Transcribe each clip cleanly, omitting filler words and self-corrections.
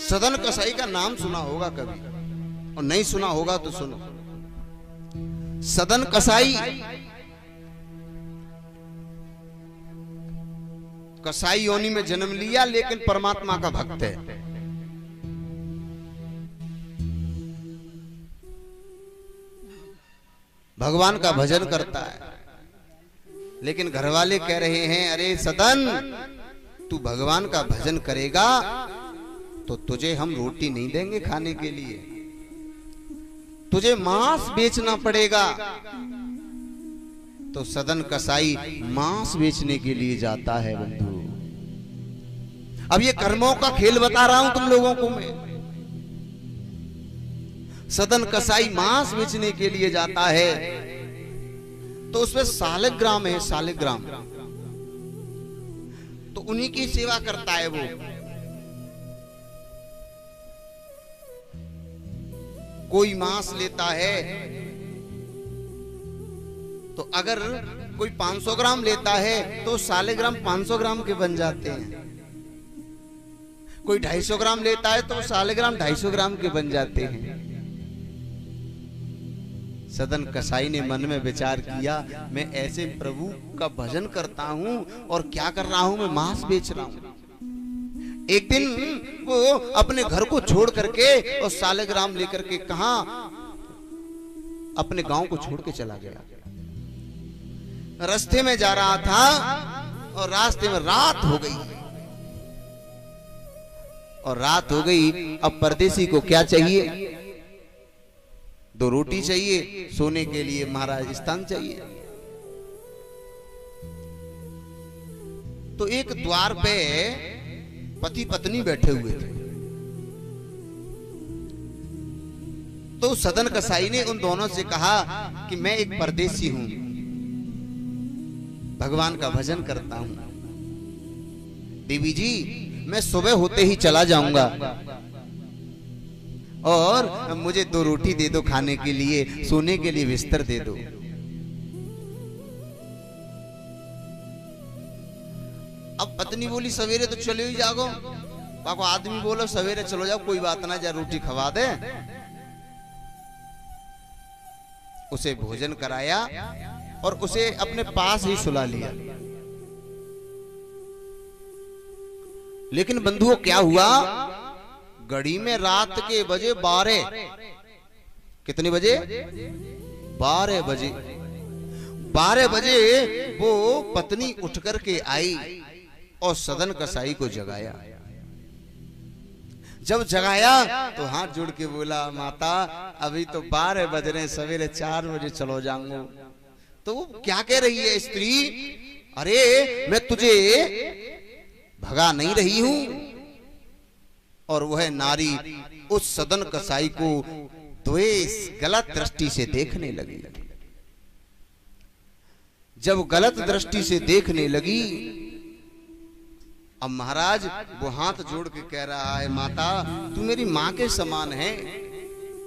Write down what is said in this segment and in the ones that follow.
सदन कसाई का नाम सुना होगा कभी, और नहीं सुना होगा तो सुनो। सदन कसाई कसाई योनि में जन्म लिया, लेकिन परमात्मा का भक्त है। भगवान का भजन करता है, लेकिन घरवाले कह रहे हैं, अरे सदन, तू भगवान का भजन करेगा तो तुझे हम रोटी नहीं देंगे खाने के लिए, तुझे मांस बेचना पड़ेगा। तो सदन कसाई मांस बेचने के लिए जाता है। बंधु, अब ये कर्मों का खेल बता रहा हूं तुम लोगों को मैं। सदन कसाई मांस बेचने के लिए जाता है, तो उसमें सालिग्राम है, सालिग्राम, तो उन्हीं की सेवा करता है वो। कोई मांस लेता है तो अगर कोई 500 ग्राम लेता है तो सालिग्राम 500 ग्राम के बन जाते हैं। कोई 250 ग्राम लेता है तो सालिग्राम 250 ग्राम के बन जाते हैं। सदन कसाई ने मन में विचार किया, मैं ऐसे प्रभु का भजन करता हूं और क्या कर रहा हूं, मैं मांस बेच रहा हूं। एक दिन वो अपने घर को छोड़ करके और सालिग्राम लेकर के कहां, अपने गांव को छोड़ के चला गया। रास्ते में जा रहा था और रास्ते में रात हो गई, और रात हो गई। अब परदेसी को क्या चाहिए, 2 रोटी चाहिए, सोने के लिए महाराज स्थान चाहिए। तो एक द्वार पे पति पत्नी बैठे हुए थे। तो सदन कसाई ने उन दोनों से कहा कि मैं एक परदेसी हूं, भगवान का भजन करता हूं, देवी जी मैं सुबह होते ही चला जाऊंगा और मुझे 2 रोटी दे दो खाने के लिए, सोने के लिए बिस्तर दे दो। अब पत्नी बोली, सवेरे तो चले ही जागो। पाको आदमी बोलो, सवेरे चलो जाओ, कोई बात ना, जा रोटी खवा दे। उसे भोजन कराया और उसे अपने पास ही सुला लिया। लेकिन बंधुओं क्या हुआ, घड़ी में रात के बजे 12, कितने बजे, 12 बजे। 12 बजे वो पत्नी उठ करके आई और सदन कसाई को जगाया। जब जगाया तो हाथ जोड़ के बोला, माता अभी तो 12 बज रहे, सवेरे 4 बजे चलो जाऊंगा। तो वो क्या कह रही है स्त्री, अरे मैं तुझे भगा नहीं रही हूं। और वह नारी उस सदन कसाई को द्वेष, गलत दृष्टि से देखने लगी। जब गलत दृष्टि से देखने लगी, अब महाराज वो हाथ जोड़ के कह रहा है, माता तू मेरी मां के समान है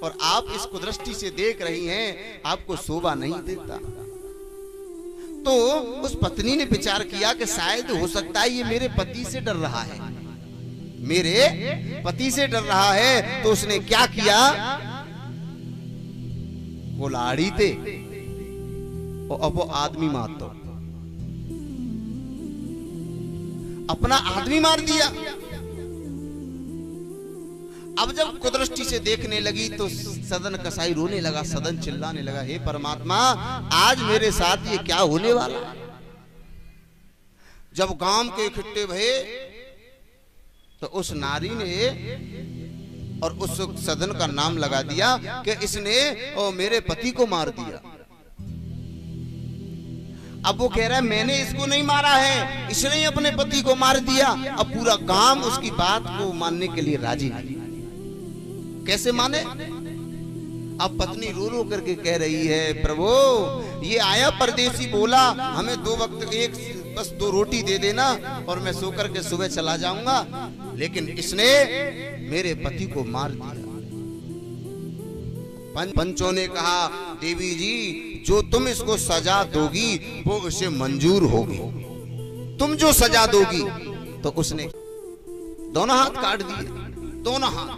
और आप इस कुदृष्टि से देख रही हैं, आपको शोभा नहीं देता। तो उस पत्नी ने विचार किया कि शायद हो सकता है ये मेरे पति से डर रहा है, मेरे पति से डर रहा है। तो उसने क्या किया, वो लाड़ी थे और अब वो आदमी मार दो, अपना आदमी मार दिया। अब जब कुदृष्टि से देखने लगी तो सदन कसाई रोने लगा, सदन चिल्लाने लगा, हे परमात्मा आज मेरे साथ ये क्या होने वाला। जब गांव के इकट्ठे भये तो उस नारी ने और उस सदन का नाम लगा दिया कि इसने मेरे पति को मार दिया। अब वो कह रहा है मैंने इसको नहीं मारा है, इसने ही अपने पति को मार दिया। अब पूरा गांव उसकी बात को मानने के लिए राजी नहीं। कैसे माने? अब पत्नी रो रो करके कह रही है, प्रभु ये आया परदेसी, बोला हमें 2 वक्त बस 2 रोटी दे देना और मैं सो करके सुबह चला जाऊंगा, लेकिन इसने मेरे पति को मार दिया। पंचों ने कहा, देवी जी जो तुम इसको सजा दोगी वो उसे मंजूर होगी, तुम जो सजा दोगी। तो उसने दोनों हाथ काट दिए। दोनों हाथ।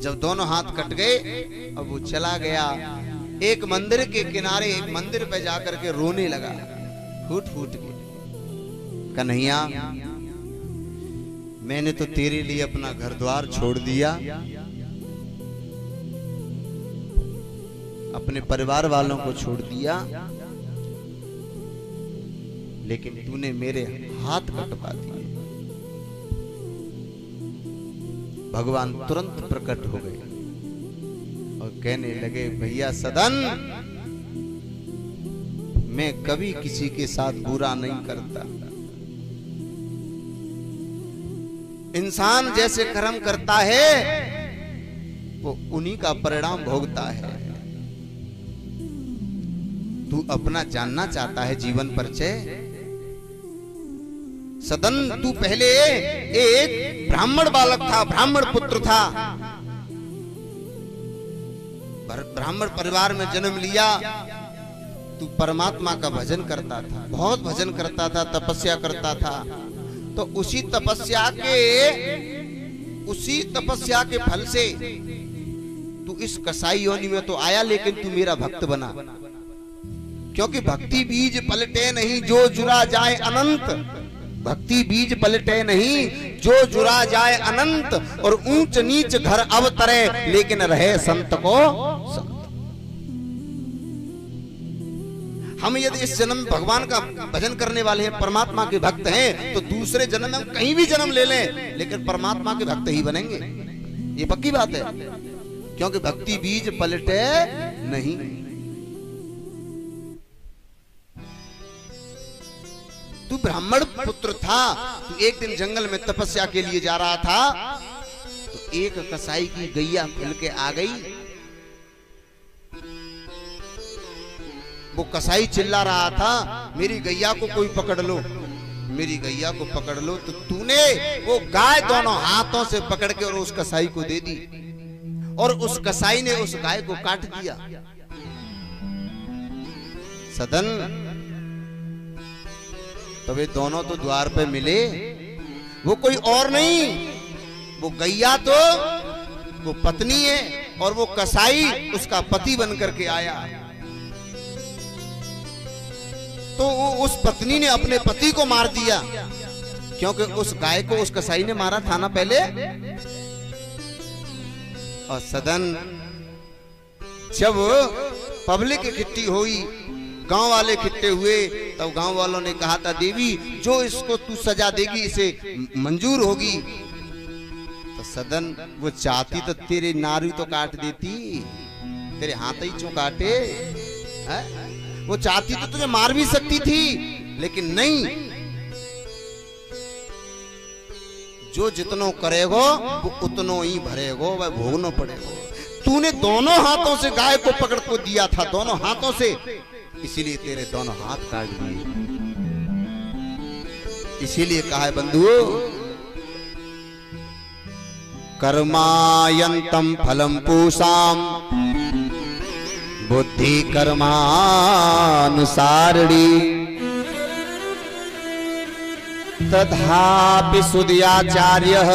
जब दोनों हाथ कट गए अब वो चला गया एक मंदिर के किनारे, एक मंदिर पे जाकर के रोने लगा फूट फूट के। कन्हैया, मैंने तो तेरे लिए अपना घर द्वार छोड़ दिया, अपने परिवार वालों को छोड़ दिया, लेकिन तूने मेरे हाथ कटवा दिए। भगवान तुरंत प्रकट हो गए और कहने लगे, भैया सदन, मैं कभी किसी के साथ बुरा नहीं करता। इंसान जैसे कर्म करता है वो उन्हीं का परिणाम भोगता है। तू अपना जानना चाहता है जीवन परिचय? सदन, तू पहले एक ब्राह्मण बालक था, ब्राह्मण पुत्र था, ब्राह्मण परिवार में जन्म लिया। तू परमात्मा का भजन करता था, बहुत भजन करता था, तपस्या करता था। तो उसी तपस्या के फल से तू इस कसाई योनि में तो आया, लेकिन तू मेरा भक्त बना। क्योंकि भक्ति बीज पलटे नहीं जो जुरा जाए अनंत। भक्ति बीज पलटे नहीं जो जुरा जाए अनंत। और ऊंच नीच घर अवतरे लेकिन रहे संत को संत। हम यदि इस जन्म भगवान का भजन करने वाले हैं, परमात्मा के भक्त हैं, तो दूसरे जन्म में हम कहीं भी जन्म ले लें लेकिन परमात्मा के भक्त ही बनेंगे। ये पक्की बात है, क्योंकि भक्ति बीज पलटे नहीं। तू ब्राह्मण पुत्र था, तू एक दिन जंगल में तपस्या के लिए जा रहा था, तो एक कसाई की गैया खुल के आ गई। वो कसाई चिल्ला रहा था, मेरी गैया को कोई पकड़ लो, मेरी गैया को पकड़ लो। तो तूने वो गाय दोनों हाथों से पकड़ के और उस कसाई को दे दी, और उस कसाई ने उस गाय को काट दिया। सदन, तो वे दोनों तो द्वार पे मिले, वो कोई और नहीं, वो गैया तो वो पत्नी है और वो कसाई उसका पति बनकर के आया। तो उस पत्नी ने अपने पति को मार दिया, क्योंकि उस गाय को उस कसाई ने मारा था ना पहले। और सदन, जब पब्लिक इकट्ठी हुई, गांव वाले इकट्ठे हुए, तब गांव वालों ने कहा था, देवी जो इसको तू सजा देगी इसे मंजूर होगी। तो सदन, वो चाहती तो तेरे नारी तो काट देती, तेरे हाथ ही क्यों काटे है? वो चाहती तो तुझे मार भी सकती थी, लेकिन नहीं, जो जितनो करेगो वो उतनो ही भरेगो, वह भोगनो पड़ेगो। तूने दोनों हाथों से गाय को पकड़ को दिया था, दोनों हाथों से, इसीलिए तेरे दोनों हाथ काट दिए। इसीलिए कहा है बंधु, कर्मायंतम फलम पूषाम बुद्धि कर्मानुसारिणी तथापि सुव्याचार्यः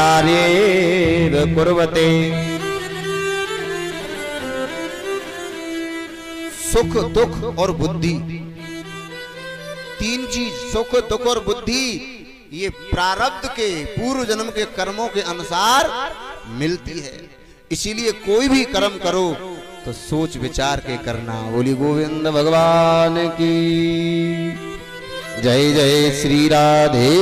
सुव्याचार्येव कुर्वते। सुख, दुख और बुद्धि, तीन चीज, सुख दुख और बुद्धि, ये प्रारब्ध के पूर्व जन्म के कर्मों के अनुसार मिलती है। इसीलिए कोई भी कर्म करो तो सोच विचार के करना। बोली गोविंद भगवान की जय। जय श्री राधे।